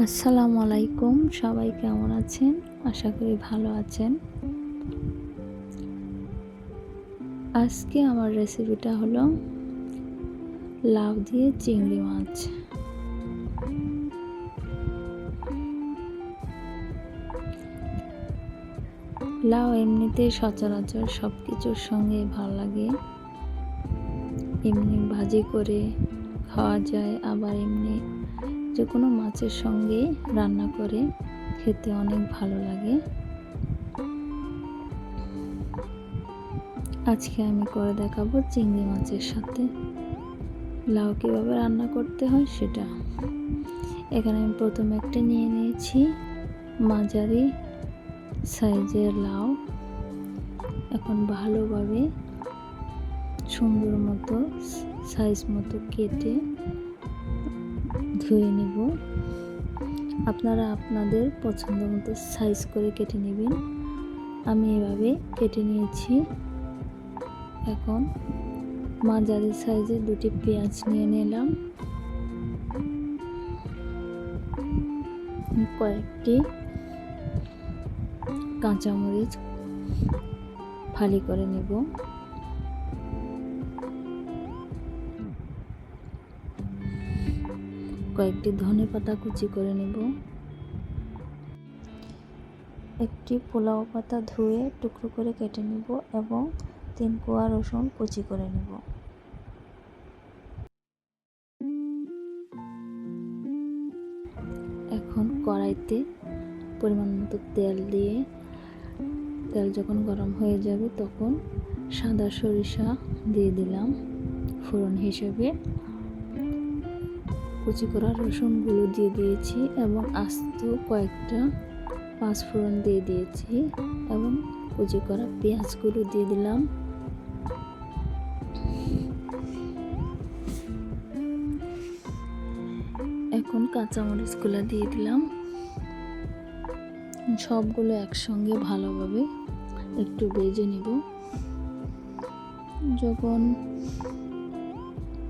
আসসালামু আলাইকুম, সবাই কেমন আছেন? আশা করি ভালো আছেন। আজকে আমার রেসিপিটা হলো লাউ দিয়ে চিংড়ি মাছ। লাউ এমনিতেই সচরাচর সব কিছুর সঙ্গে ভালো লাগে। এমনি ভাজি করে খাওয়া যায়, আবার এমনি যে কোনো মাছের সঙ্গে রান্না করে খেতে অনেক ভালো লাগে। আজকে আমি করে দেখাবো চিংড়ি মাছের সাথে লাউ কীভাবে রান্না করতে হয় সেটা। এখানে আমি প্রথমে একটা নিয়ে নিয়েছি মাঝারি সাইজের লাউ। এখন ভালোভাবে সুন্দর মতো সাইজ মতো কেটে ধুয়ে নেব। আপনারা আপনাদের পছন্দ মতো সাইজ করে কেটে নেবেন। আমি এভাবে কেটে নিয়েছি। এখন মাঝারি সাইজের দুটি পেঁয়াজ নিয়ে নিলাম, কয়েকটি কাঁচামরিচ ফালি করে নেব। কয়েকটি ধনেপাতা কুচি করে নেব। একটি পোলাও পাতা ধুয়ে টুকরো করে কেটে নেব এবং 3 কোয়া রসুন কুচি করে নেব। এখন কড়াইতে পরিমাণ মতো তেল দিয়ে, তেল যখন গরম হয়ে যাবে তখন সাদা সরিষা দিয়ে দিলাম ফোড়ন হিসেবে। কুচি করা রসুনগুলো দিয়ে দিয়েছি এবং আস্ত কয়েকটা পাঁচফোড়ন দিয়ে দিয়েছি এবং কুচি করা পেঁয়াজগুলো দিয়ে দিলাম। এখন কাঁচামরিচগুলো দিয়ে দিলাম। সবগুলো একসঙ্গে ভালোভাবে একটু ভেজে নিব। যখন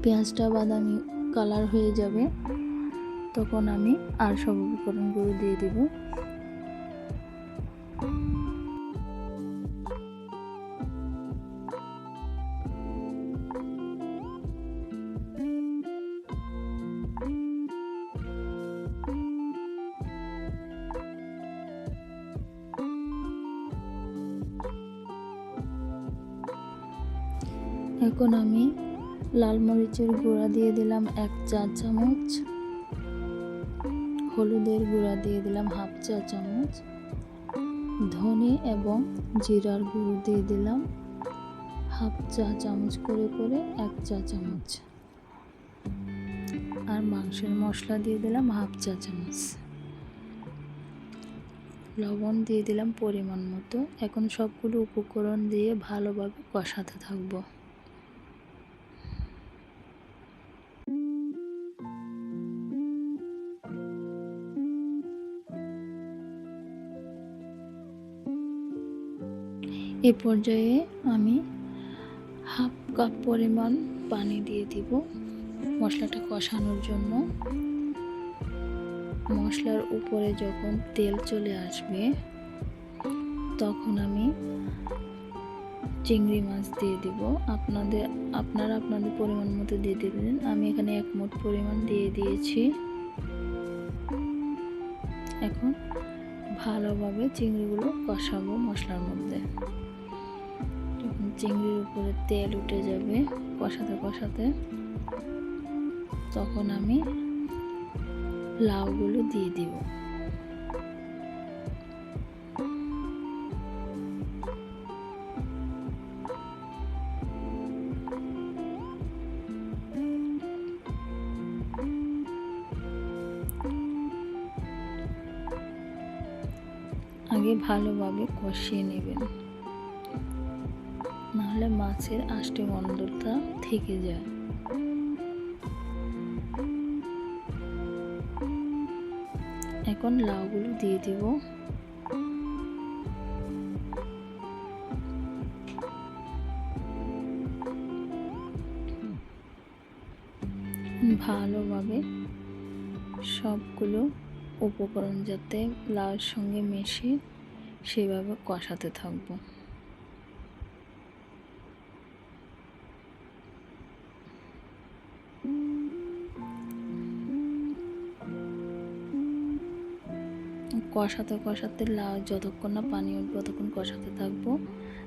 পেঁয়াজটা বাদামি কালার হয়ে যাবে তখন আমি আর সব উপকরণগুলো দিয়ে দিব। এখন আমি লাল মরিচের গুঁড়া দিয়ে দিলাম 1 চা চামচ, হলুদের গুঁড়া দিয়ে দিলাম 1/2 চা চামচ, ধনে এবং জিরার গুঁড়ো দিয়ে দিলাম 1/2 চা চামচ করে 1 চা চামচ, আর মাংসের মশলা দিয়ে দিলাম 1/2 চা চামচ, লবণ দিয়ে দিলাম পরিমাণ মতো। এখন সবগুলো উপকরণ দিয়ে ভালোভাবে কষাতে থাকবো। এ পর্যায়ে আমি 1/2 কাপ পরিমাণ পানি দিয়ে দিব মশলাটা কষানোর জন্য। মশলার উপরে যখন তেল চলে আসবে তখন আমি চিংড়ি মাছ দিয়ে দিব। আপনারা আপনাদের পরিমাণ মতো দিয়ে দেবেন। আমি এখানে 1 মুঠ পরিমাণ দিয়ে দিয়েছি। এখন ভালোভাবে চিংড়িগুলো কষাবো মশলার মধ্যে। যখন চিংড়ির উপরে তেল উঠে যাবে কষাতে কষাতে, তখন আমি লাউগুলো দিয়ে দিব। আগে ভালোভাবে কষিয়ে নেবেন, নাহলে মাছের আষ্টে গন্ধটা থেকে যায়। এখন লাউগুলো দিয়ে দিব। ভালোভাবে সবগুলো উপকরণ যাতে লাউয়ের সঙ্গে মেশে সেইভাবে কষাতে থাকবো। কষাতে কষাতে লাউ যতক্ষণ না পানি উঠবে ততক্ষণ কষাতে থাকবো।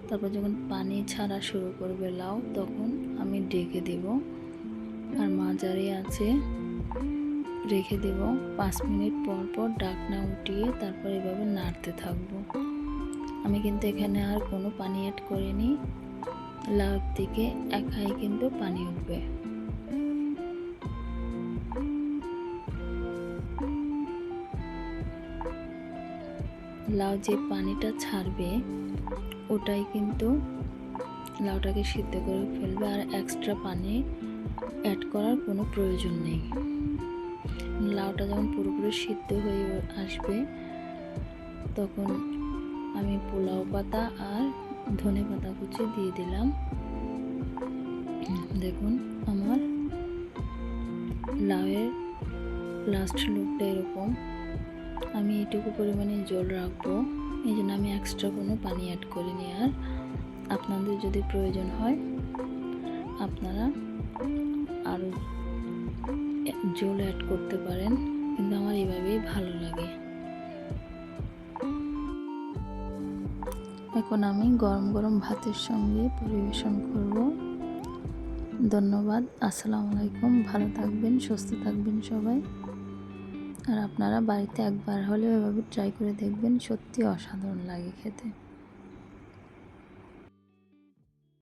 তারপর যখন পানি ছাড়া শুরু করবে লাউ তখন আমি ঢেকে দেব আর মাঝারি আঁচে রেখে দেব। 5 মিনিট পর পর ঢাকনা উঠিয়ে তারপর এভাবে নাড়তে থাকবো। আমি কিন্তু এখানে আর কোনো পানি অ্যাড করিনি। লাউ থেকে একাই কিন্তু পানি উঠবে। লাউ যে পানিটা ছাড়বে ওটাই কিন্তু লাউটাকে সিদ্ধ করে ফেলবে, আর এক্সট্রা পানি অ্যাড করার কোনো প্রয়োজন নেই। লাউটা যখন পুরোপুরি সিদ্ধ হয়ে আসবে তখন আমি পোলাও পাতা আর ধনে পাতা কুচি দিয়ে দিলাম। দেখুন আমার লাউয়ের লাস্ট লুকটা এরকম। আমি এটুকু পরিমাণে জল রাখবো, এই জন্য আমি এক্সট্রা কোনো পানি অ্যাড করিনি। আর আপনাদের যদি প্রয়োজন হয় আপনারা আরও জল অ্যাড করতে পারেন, কিন্তু আমার এভাবেই ভালো লাগে। এখন আমি গরম গরম ভাতের সঙ্গে পরিবেশন করব। ধন্যবাদ। আসসালামু আলাইকুম। ভালো থাকবেন, সুস্থ থাকবেন সবাই। আর আপনারা বাড়িতে একবার হলেও এভাবে ট্রাই করে দেখবেন, সত্যি অসাধারণ লাগে খেতে।